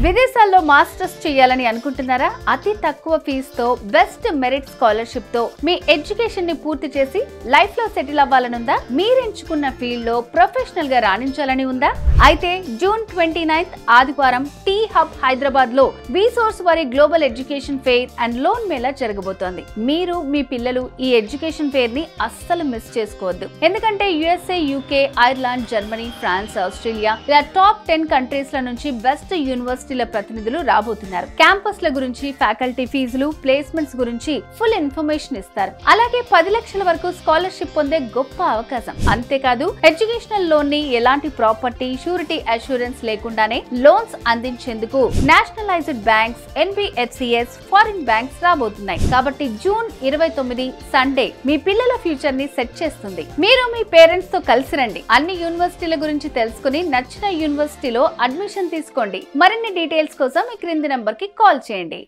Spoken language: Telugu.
విదేశాల్లో మాస్టర్స్ చేయాలని అనుకుంటున్నారా? అతి తక్కువ ఫీజుతో బెస్ట్ మెరిట్ స్కాలర్షిప్ తో మీ ఎడ్యుకేషన్ ని పూర్తి చేసి లైఫ్ లో సెటిల్ అవ్వాలనుందా? మీరు ఎంచుకున్న ఫీల్డ్ లో ప్రొఫెషనల్ గా రాణించాలని ఉందా? అయితే జూన్ 29 ఆదివారం టీ హబ్ హైదరాబాద్ లో విసోర్స్ వారి global education fair and loan Mela జరగబోతోంది. మీరు మీ పిల్లలు ఈ ఎడ్యుకేషన్ ఫెయిర్ ని అస్సలు మిస్ చేసుకోవద్దు. ఎందుకంటే USA, UK, Ireland, Germany, France, Australia ఇలా టాప్ 10 కంట్రీస్ ల నుంచి బెస్ట్ యూనివర్సిటీల ప్రతినిధులు రాబోతున్నారు. క్యాంపస్ల గురించి, ఫ్యాకల్టీ ఫీజులు, ప్లేస్మెంట్స్ గురించి ఫుల్ ఇన్ఫర్మేషన్ ఇస్తారు. అలాగే 10 లక్షల వరకు స్కాలర్షిప్ పొందే గొప్ప అవకాశం. అంతేకాదు ఎడ్యుకేషనల్ లోన్ ని ఎలాంటి ప్రాపర్టీ షూరిటీ అష్యూరెన్స్ లేకుండానే లోన్స్ అందించేందుకు నేషనలైజ్డ్ బ్యాంక్స్, ఎన్బిఎఫ్సిఎస్, ఫారిన్ బ్యాంక్స్ రాబోతున్నాయి. కాబట్టి జూన్ 29 సండే మీ పిల్లల ఫ్యూచర్ ని సెట్ చేస్తుంది. మీరు మీ పేరెంట్స్ తో కలిసి రండి. అన్ని యూనివర్సిటీల గురించి తెలుసుకుని నచ్చిన యూనివర్సిటీలో అడ్మిషన్ తీసుకోండి. మరిన్ని డీటెయిల్స్ కోసం ఈ క్రింది నంబర్ కి కాల్ చేయండి.